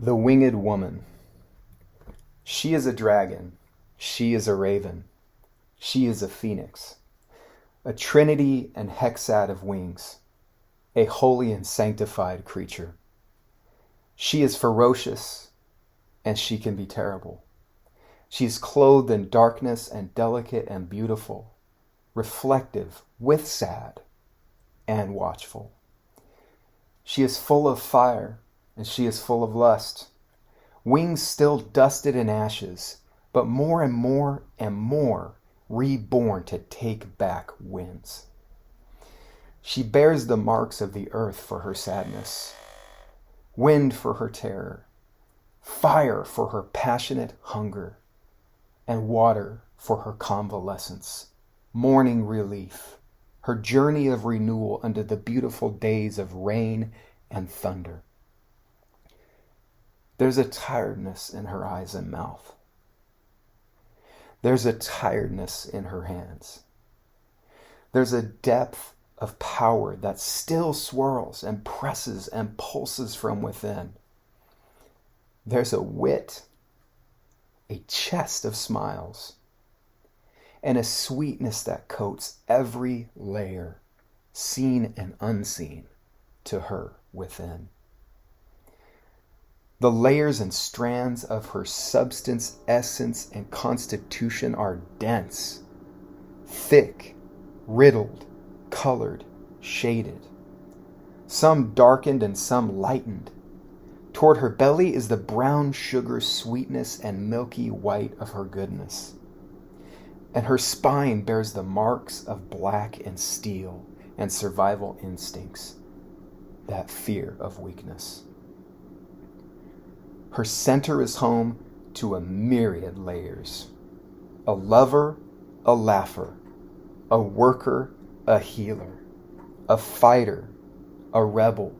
The Winged Woman. She is a dragon. She is a raven. She is a phoenix. A trinity and hexad of wings. A holy and sanctified creature. She is ferocious, and she can be terrible. She is clothed in darkness and delicate and beautiful, reflective with sad, and watchful. She is full of fire, and she is full of lust. Wings still dusted in ashes, but more and more and more reborn to take back winds. She bears the marks of the earth for her sadness, wind for her terror, fire for her passionate hunger, and water for her convalescence, morning relief, her journey of renewal under the beautiful days of rain and thunder. There's a tiredness in her eyes and mouth. There's a tiredness in her hands. There's a depth of power that still swirls and presses and pulses from within. There's a wit, a chest of smiles, and a sweetness that coats every layer, seen and unseen, to her within. The layers and strands of her substance, essence, and constitution are dense, thick, riddled, colored, shaded. Some darkened and some lightened. Toward her belly is the brown sugar sweetness and milky white of her goodness. And her spine bears the marks of black and steel and survival instincts, that fear of weakness. Her center is home to a myriad layers. A lover, a laugher, a worker, a healer, a fighter, a rebel,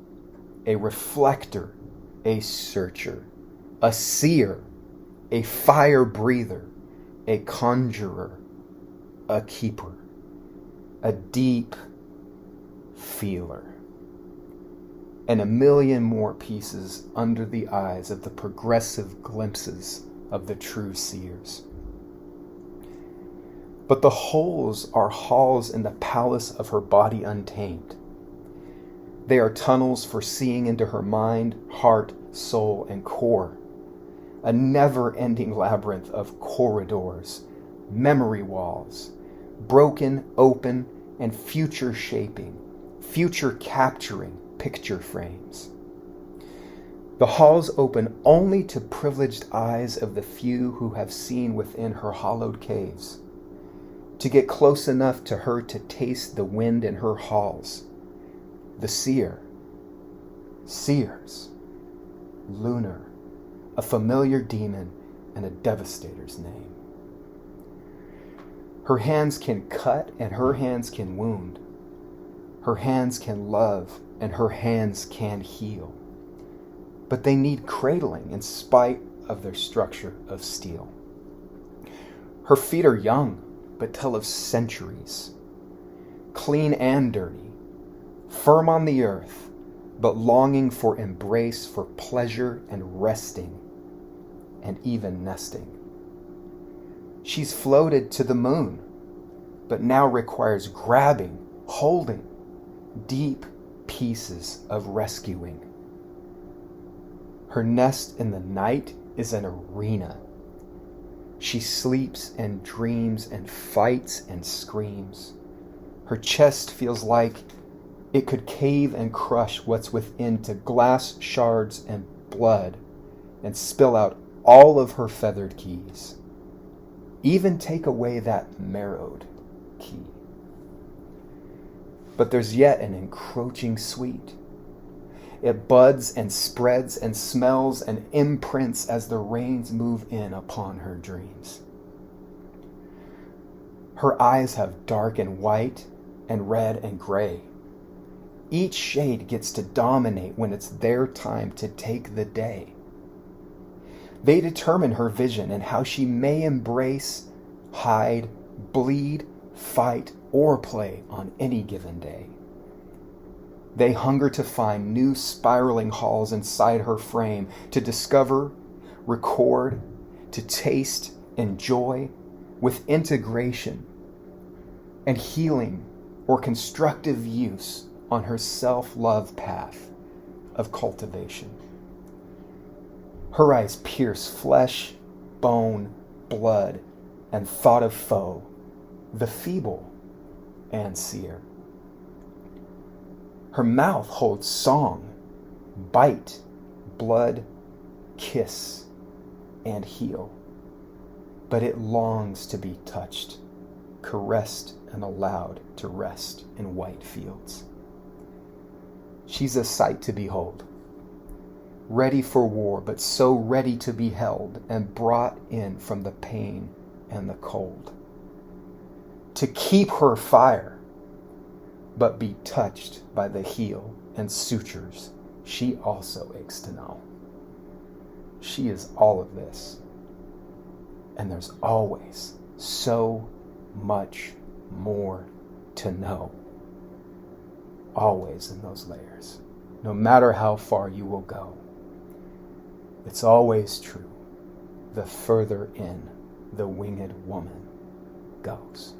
a reflector, a searcher, a seer, a fire breather, a conjurer, a keeper, a deep feeler, and a million more pieces under the eyes of the progressive glimpses of the true seers. But the holes are halls in the palace of her body untamed. They are tunnels for seeing into her mind, heart, soul, and core. A never-ending labyrinth of corridors, memory walls, broken, open, and future-shaping, future-capturing picture frames. The halls open only to privileged eyes of the few who have seen within her hollowed caves, to get close enough to her to taste the wind in her halls. The seer, seers, lunar, a familiar demon and a devastator's name. Her hands can cut and her hands can wound. Her hands can love and her hands can heal. But they need cradling in spite of their structure of steel. Her feet are young, but tell of centuries. Clean and dirty, firm on the earth, but longing for embrace, for pleasure and resting, and even nesting. She's floated to the moon, but now requires grabbing, holding, deep pieces of rescuing. Her nest in the night is an arena. She sleeps and dreams and fights and screams. Her chest feels like it could cave and crush what's within to glass shards and blood and spill out all of her feathered keys. Even take away that marrowed key. But there's yet an encroaching sweet. It buds and spreads and smells and imprints as the rains move in upon her dreams. Her eyes have dark and white and red and gray. Each shade gets to dominate when it's their time to take the day. They determine her vision and how she may embrace, hide, bleed, fight, or play on any given day. They hunger to find new spiraling halls inside her frame, to discover, record, to taste, enjoy, with integration and healing or constructive use on her self-love path of cultivation. Her eyes pierce flesh, bone, blood, and thought of foe, the feeble and seer. Her mouth holds song, bite, blood, kiss, and heal. But it longs to be touched, caressed, and allowed to rest in white fields. She's a sight to behold, ready for war, but so ready to be held and brought in from the pain and the cold. To keep her fire, but be touched by the heel and sutures she also aches to know. She is all of this, and there's always so much more to know. Always in those layers, no matter how far you will go. It's always true, the further in the winged woman goes.